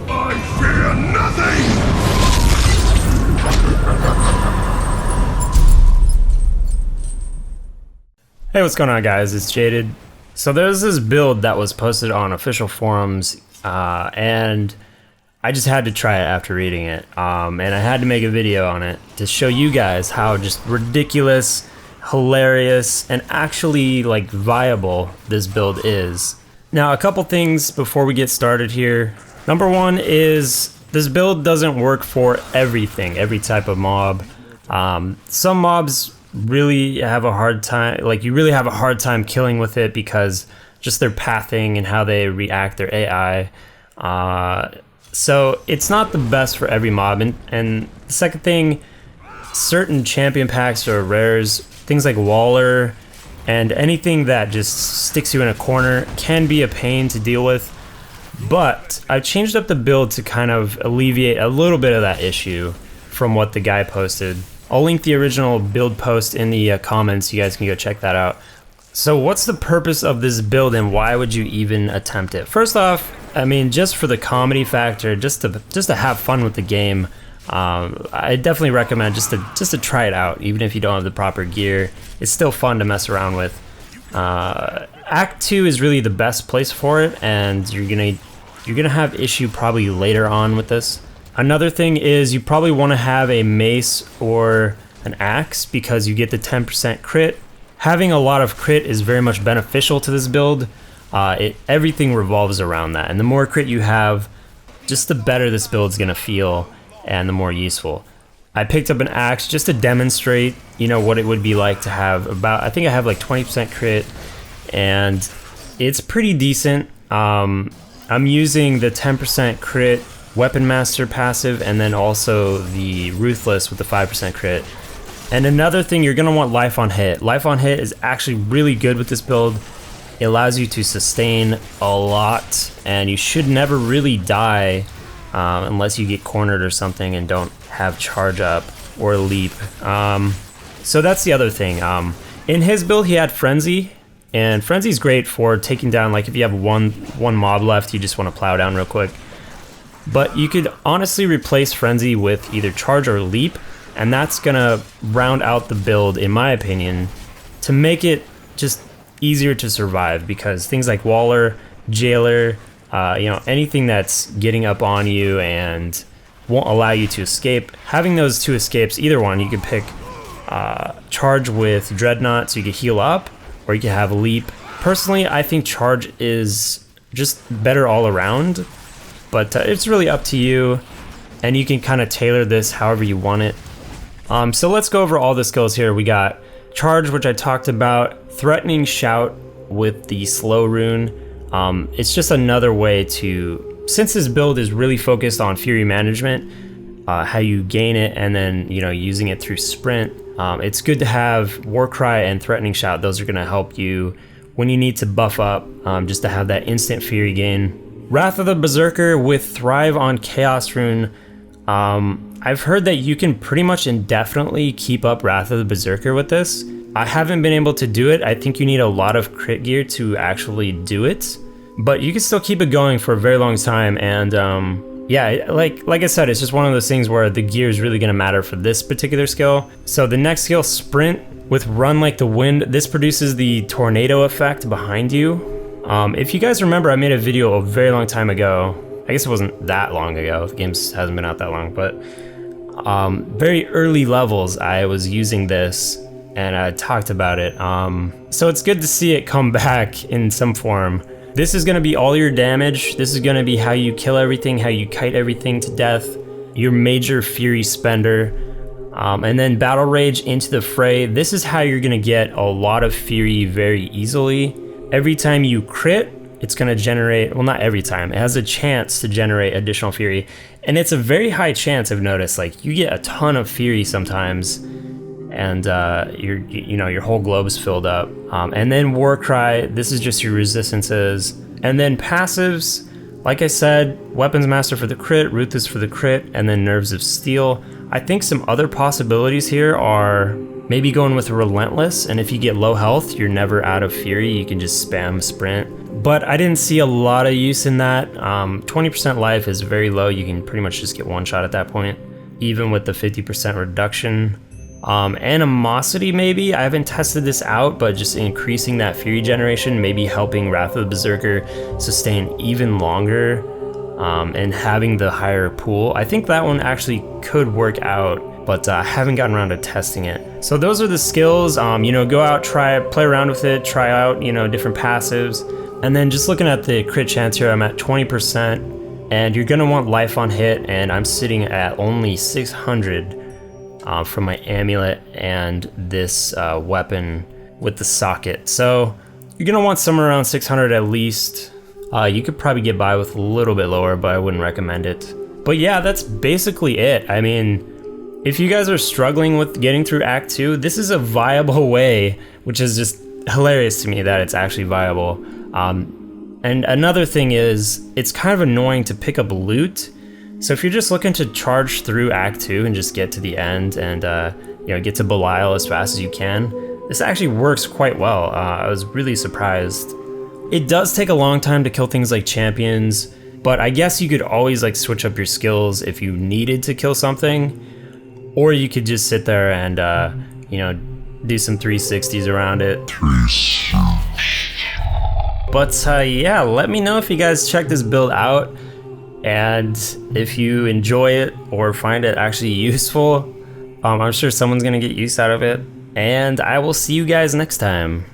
I fear nothing! Hey, what's going on, guys? It's Jaded. So there's this build that was posted on official forums, and I just had to try it after reading it, and I had to make a video on it to show you guys how just ridiculous, hilarious, and actually like viable this build is. Now, a couple things before we get started here. Number one is this build doesn't work for everything, every type of mob. Some mobs really have a hard time, like you really have a hard time killing with it because just their pathing and how they react, their AI. So it's not the best for every mob. And the second thing, certain champion packs or rares, things like Waller and anything that just sticks you in a corner can be a pain to deal with. But I've changed up the build to kind of alleviate a little bit of that issue from what the guy posted. I'll link the original build post in the comments. You guys can go check that out. So what's the purpose of this build and why would you even attempt it? First off, I mean, just for the comedy factor, just to have fun with the game, I definitely recommend just to try it out, even if you don't have the proper gear. It's still fun to mess around with. Act 2 is really the best place for it, and you're gonna have issue probably later on with this. Another thing is you probably want to have a mace or an axe because you get the 10% crit. Having a lot of crit is very much beneficial to this build. Everything revolves around that, and the more crit you have, just the better this build's gonna feel and the more useful. I picked up an axe just to demonstrate, you know, what it would be like to have I think I have like 20% crit, and it's pretty decent. I'm using the 10% crit Weapon Master passive, and then also the Ruthless with the 5% crit. And another thing, you're gonna want Life on Hit. Life on Hit is actually really good with this build. It allows you to sustain a lot, and you should never really die unless you get cornered or something and don't have charge up or leap. So that's the other thing. In his build, he had Frenzy, and Frenzy's great for taking down, like if you have one mob left, you just want to plow down real quick. But you could honestly replace Frenzy with either Charge or Leap, and that's gonna round out the build, in my opinion, to make it just easier to survive, because things like Waller, Jailer, you know, anything that's getting up on you and won't allow you to escape, having those two escapes, either one, you could pick Charge with Dreadnought so you could heal up, or you could have Leap. Personally, I think Charge is just better all around, but it's really up to you, and you can kind of tailor this however you want it. So let's go over all the skills here. We got Charge, which I talked about, Threatening Shout with the slow rune. It's just another way to, since this build is really focused on Fury management, how you gain it, and then, you know, using it through sprint, it's good to have Warcry and Threatening Shout. Those are gonna help you when you need to buff up, just to have that instant Fury gain. Wrath of the Berserker with Thrive on Chaos Rune. I've heard that you can pretty much indefinitely keep up Wrath of the Berserker with this. I haven't been able to do it. I think you need a lot of crit gear to actually do it, but you can still keep it going for a very long time. And yeah, like I said, it's just one of those things where the gear is really gonna matter for this particular skill. So the next skill, Sprint with Run Like the Wind. This produces the tornado effect behind you. If you guys remember, I made a video a very long time ago. I guess it wasn't that long ago. The game hasn't been out that long, but very early levels, I was using this and I talked about it. So it's good to see it come back in some form. This is gonna be all your damage. This is gonna be how you kill everything, how you kite everything to death, your major Fury spender. And then Battle Rage into the Fray. This is how you're gonna get a lot of Fury very easily. Every time you crit, it's gonna generate, well, not every time, it has a chance to generate additional Fury. And it's a very high chance, I've noticed, like you get a ton of Fury sometimes, and your whole globe's filled up. And then Warcry, this is just your resistances. And then passives, like I said, Weapons Master for the crit, Ruthless for the crit, and then Nerves of Steel. I think some other possibilities here are maybe going with Relentless, and if you get low health, you're never out of Fury, you can just spam Sprint. but I didn't see a lot of use in that. 20% life is very low. You can pretty much just get one shot at that point, even with the 50% reduction. Animosity maybe, I haven't tested this out, but just increasing that fury generation, maybe helping Wrath of the Berserker sustain even longer, and having the higher pool. I think that one actually could work out, but I haven't gotten around to testing it. So those are the skills. Go out, play around with it, try out, different passives. And then just looking at the crit chance here, I'm at 20%, and you're gonna want life on hit, and I'm sitting at only 600 from my amulet and this weapon with the socket. So you're gonna want somewhere around 600 at least. You could probably get by with a little bit lower, but I wouldn't recommend it. But yeah, that's basically it. I mean, if you guys are struggling with getting through Act 2, this is a viable way, which is just hilarious to me that it's actually viable. And another thing is, it's kind of annoying to pick up loot. So if you're just looking to charge through Act 2 and just get to the end and get to Belial as fast as you can, this actually works quite well. I was really surprised. It does take a long time to kill things like champions, but I guess you could always like switch up your skills if you needed to kill something, or you could just sit there and do some 360s around it. But yeah, let me know if you guys check this build out, and if you enjoy it or find it actually useful. I'm sure someone's gonna get use out of it, and I will see you guys next time.